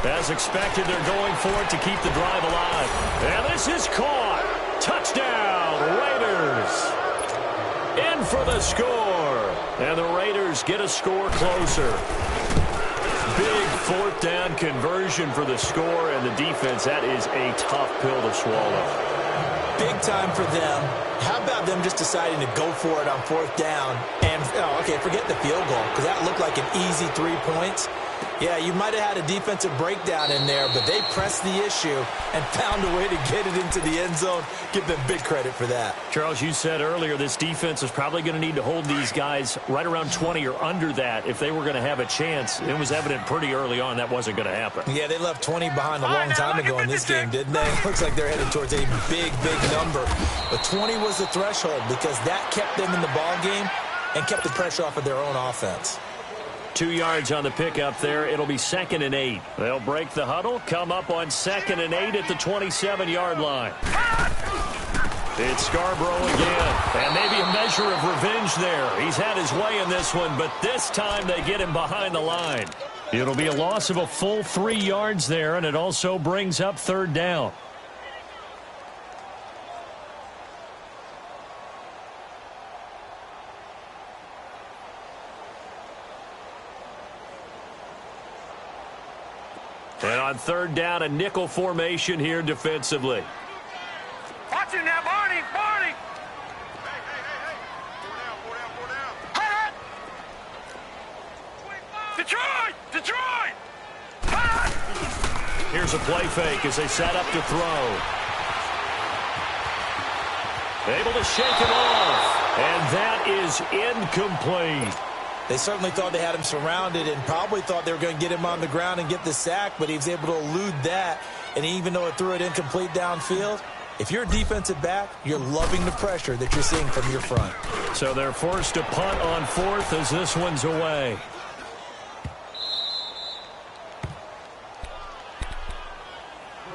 As expected, they're going for it to keep the drive alive. And this is caught. Touchdown, Raiders. In for the score. And the Raiders get a score closer. Big 4th down conversion for the score, and the defense, that is a tough pill to swallow. Big time for them. How about them just deciding to go for it on 4th down? And, okay, forget the field goal, because that looked like an easy 3 points. Yeah, you might have had a defensive breakdown in there, but they pressed the issue and found a way to get it into the end zone. Give them big credit for that. Charles, you said earlier this defense is probably going to need to hold these guys right around 20 or under that if they were going to have a chance. It was evident pretty early on that wasn't going to happen. Yeah, they left 20 behind a long time ago in this game, didn't they? Looks like they're headed towards a big, big number. But 20 was the threshold because that kept them in the ball game and kept the pressure off of their own offense. 2 yards on the pickup there. It'll be 2nd and 8. They'll break the huddle, come up on 2nd and 8 at the 27-yard line. It's Scarborough again. And maybe a measure of revenge there. He's had his way in this one, but this time they get him behind the line. It'll be a loss of a full 3 yards there, and it also brings up 3rd down. And on 3rd down, a nickel formation here defensively. Watch it now, Barney! Barney! Hey! Detroit! Detroit! Here's a play fake as they set up to throw. Able to shake it off. And that is incomplete. They certainly thought they had him surrounded and probably thought they were going to get him on the ground and get the sack, but he was able to elude that. And even though it threw it incomplete downfield, if you're a defensive back, you're loving the pressure that you're seeing from your front. So they're forced to punt on 4th as this one's away.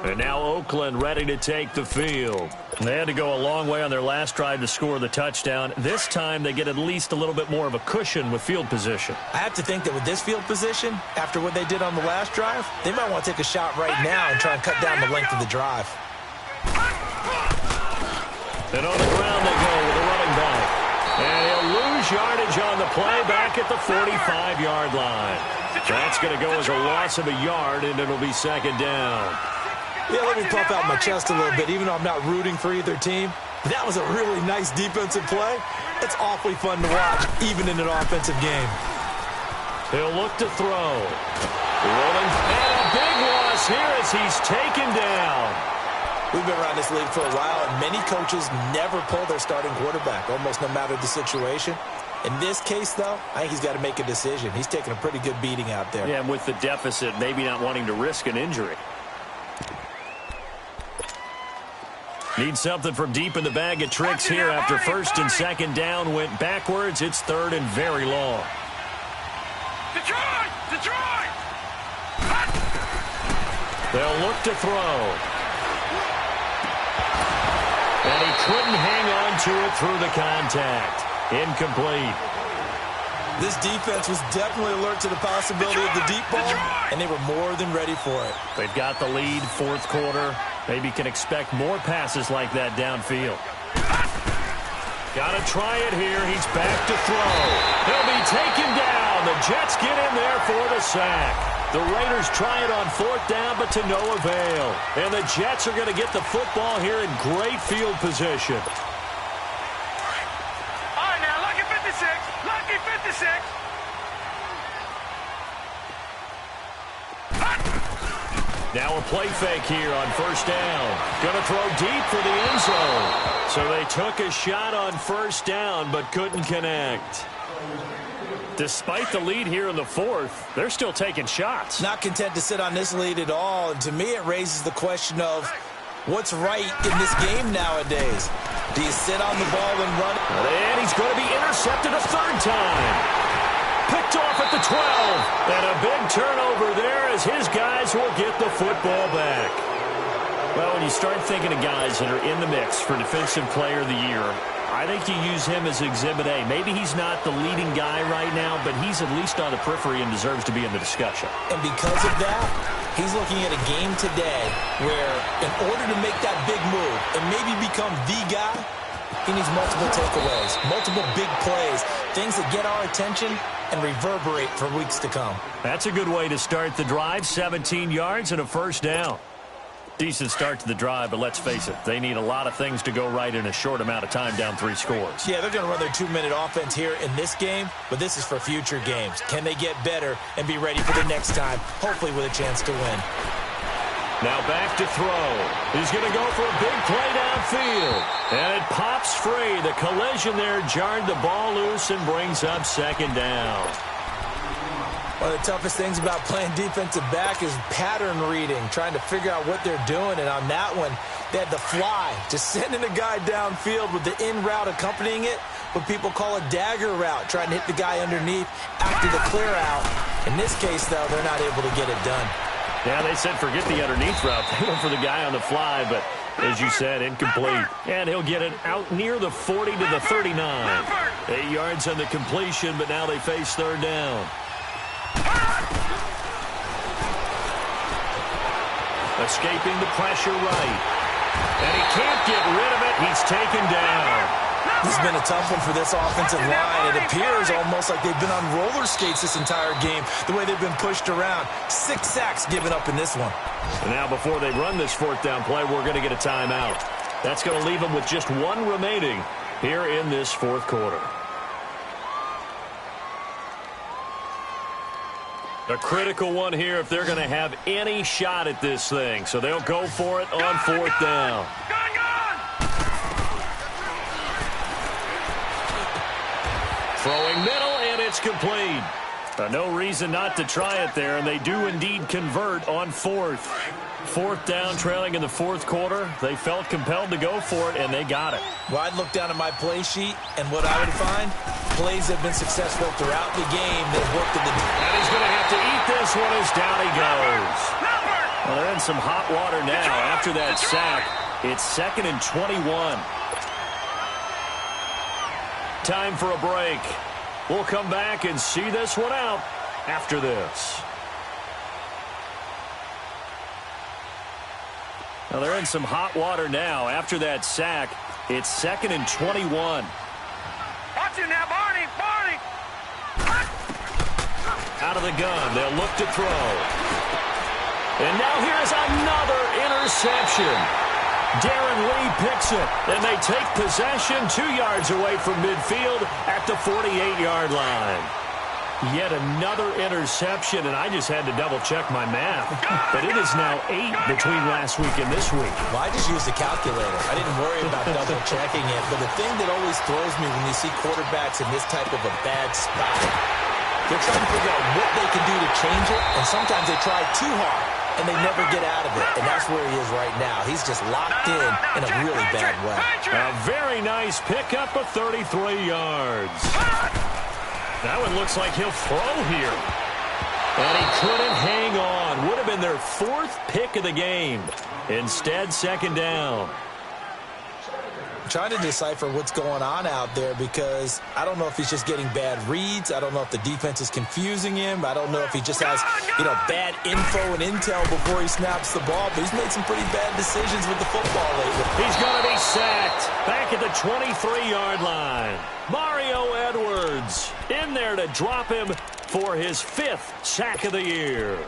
And now Oakland ready to take the field. They had to go a long way on their last drive to score the touchdown. This time they get at least a little bit more of a cushion with field position. I have to think that with this field position, after what they did on the last drive, they might want to take a shot right now and try and cut down the length of the drive. And on the ground they go with a running back. And he'll lose yardage on the play back at the 45-yard line. That's going to go as a loss of a yard, and it'll be 2nd down. Yeah, let me puff out my chest a little bit, even though I'm not rooting for either team. That was a really nice defensive play. It's awfully fun to watch, even in an offensive game. He'll look to throw. Rolling, and a big loss here as he's taken down. We've been around this league for a while, and many coaches never pull their starting quarterback, almost no matter the situation. In this case, though, I think he's got to make a decision. He's taking a pretty good beating out there. Yeah, and with the deficit, maybe not wanting to risk an injury. Need something from deep in the bag of tricks here after 1st and 2nd down went backwards. It's 3rd and very long. Detroit! Detroit! They'll look to throw. And he couldn't hang on to it through the contact. Incomplete. This defense was definitely alert to the possibility of the deep ball, and they were more than ready for it. They've got the lead, 4th quarter. Maybe can expect more passes like that downfield. Got to try it here. He's back to throw. He'll be taken down. The Jets get in there for the sack. The Raiders try it on 4th down, but to no avail. And the Jets are going to get the football here in great field position. All right, now, lucky 56. Lucky 56. Now a play fake here on 1st down. Going to throw deep for the end zone. So they took a shot on 1st down, but couldn't connect. Despite the lead here in the 4th, they're still taking shots. Not content to sit on this lead at all. And to me, it raises the question of what's right in this game nowadays. Do you sit on the ball and run? And he's going to be intercepted a 3rd time. Picked off at the 12. And a big turnover there as his guys will get the football back. Well, when you start thinking of guys that are in the mix for Defensive Player of the Year, I think you use him as Exhibit A. Maybe he's not the leading guy right now, but he's at least on the periphery and deserves to be in the discussion. And because of that, he's looking at a game today where in order to make that big move and maybe become the guy, he needs multiple takeaways, multiple big plays, things that get our attention and reverberate for weeks to come. That's a good way to start the drive. 17 yards and a 1st down. Decent start to the drive, but let's face it, they need a lot of things to go right in a short amount of time down 3 scores. Yeah, they're going to run their 2-minute offense here in this game, but this is for future games. Can they get better and be ready for the next time, hopefully with a chance to win? Now back to throw. He's going to go for a big play downfield. And it pops free. The collision there jarred the ball loose and brings up second down. One of the toughest things about playing defensive back is pattern reading, trying to figure out what they're doing. And on that one, they had the fly, just sending a guy downfield with the in route accompanying it, what people call a dagger route, trying to hit the guy underneath after the clear out. In this case, though, they're not able to get it done. Yeah, they said forget the underneath route. They went for the guy on the fly, but as you said, incomplete. And he'll get it out near the 40 to the 39. 8 yards on the completion, but now they face third down. Escaping the pressure right. And he can't get rid of it. He's taken down. This has been a tough one for this offensive line. It appears almost like they've been on roller skates this entire game, the way they've been pushed around. 6 sacks given up in this one. And now before they run this 4th down play, we're going to get a timeout. That's going to leave them with just 1 remaining here in this 4th quarter. A critical one here if they're going to have any shot at this thing. So they'll go for it on 4th down. Throwing middle, and it's complete. No reason not to try it there, and they do indeed convert on 4th. 4th down, trailing in the 4th quarter. They felt compelled to go for it, and they got it. Well, I'd look down at my play sheet, and what I would find, plays have been successful throughout the game. They've worked in the... And he's going to have to eat this one as down he goes. Well, they're in some hot water now. After that sack, it's 2nd and 21. Time for a break. We'll come back and see this one out after this. Well, they're in some hot water now. After that sack, it's 2nd and 21. Watch it now, Barney! Barney! Out of the gun, they'll look to throw. And now here's another interception. Darren Lee picks it, and they take possession 2 yards away from midfield at the 48-yard line. Yet another interception, and I just had to double-check my math. But it is now 8 between last week and this week. Well, I just used a calculator. I didn't worry about double-checking it. But the thing that always throws me when you see quarterbacks in this type of a bad spot, they're trying to figure out what they can do to change it, and sometimes they try too hard, and they never get out of it. And that's where he is right now. He's just locked in a really bad way. A very nice pickup of 33 yards. That one looks like he'll throw here. And he couldn't hang on. Would have been their 4th pick of the game. Instead, 2nd down. I'm trying to decipher what's going on out there because I don't know if he's just getting bad reads. I don't know if the defense is confusing him. I don't know if he just has, bad info and intel before he snaps the ball. But he's made some pretty bad decisions with the football lately. He's going to be sacked back at the 23-yard line. Mario Edwards in there to drop him for his 5th sack of the year.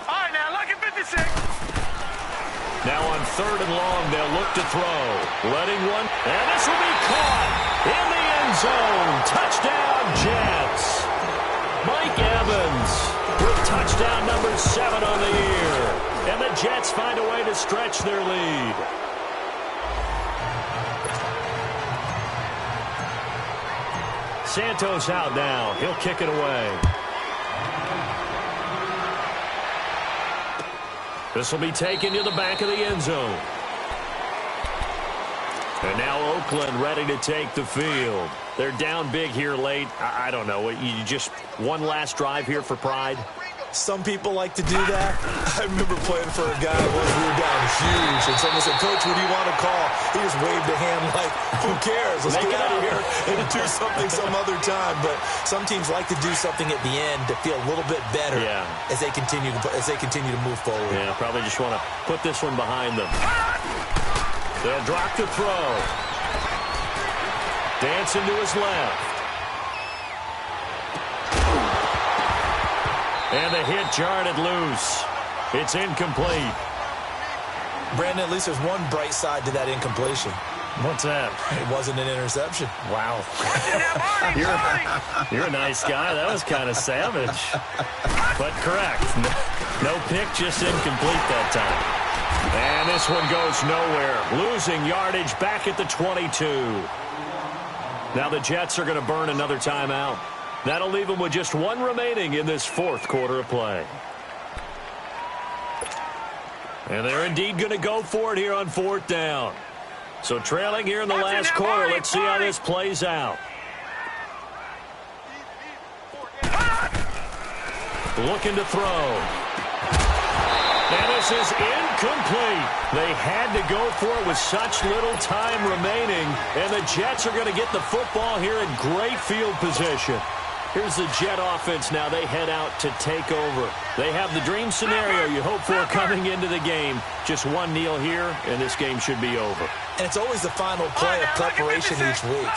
All right, now, look at 56. Now on 3rd and long, they'll look to throw. Letting one, and this will be caught in the end zone. Touchdown, Jets. Mike Evans with touchdown number 7 on the year. And the Jets find a way to stretch their lead. Santos out now. He'll kick it away. This will be taken to the back of the end zone. And now Oakland ready to take the field. They're down big here late. I don't know. You just one last drive here for pride? Some people like to do that. I remember playing for a guy once we were down huge, and someone said, "Coach, what do you want to call?" He just waved a hand like, "Who cares? Let's get out of here and do something some other time." But some teams like to do something at the end to feel a little bit better as they continue to move forward. Yeah, probably just want to put this one behind them. They'll drop to throw. Dancing to his left. And the hit jarred it loose. It's incomplete. Brandon, at least there's one bright side to that incompletion. What's that? It wasn't an interception. Wow. You're a nice guy. That was kind of savage. But correct. No pick, just incomplete that time. And this one goes nowhere. Losing yardage back at the 22. Now the Jets are going to burn another timeout. That'll leave them with just one remaining in this fourth quarter of play. And they're indeed going to go for it here on fourth down. So trailing here in the last quarter, let's see how this plays out. Looking to throw. And this is incomplete. They had to go for it with such little time remaining. And the Jets are going to get the football here in great field position. Here's the Jet offense now. They head out to take over. They have the dream scenario you hope for coming into the game. Just one kneel here, and this game should be over. And it's always the final play of preparation each week.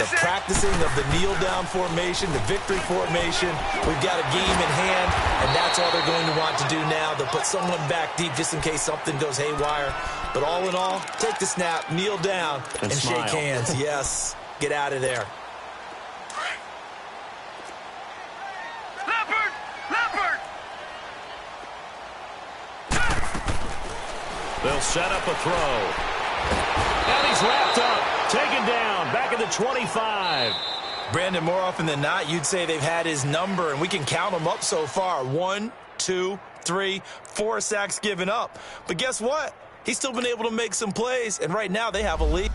The practicing of the kneel-down formation, the victory formation. We've got a game in hand, and that's all they're going to want to do now. They'll put someone back deep just in case something goes haywire. But all in all, take the snap, kneel down, and shake hands. Yes, get out of there. They'll set up a throw. And he's wrapped up. Taken down. Back at the 25. Brandon, more often than not, you'd say they've had his number, and we can count them up so far. 1, 2, 3, 4 sacks given up. But guess what? He's still been able to make some plays, and right now they have a lead.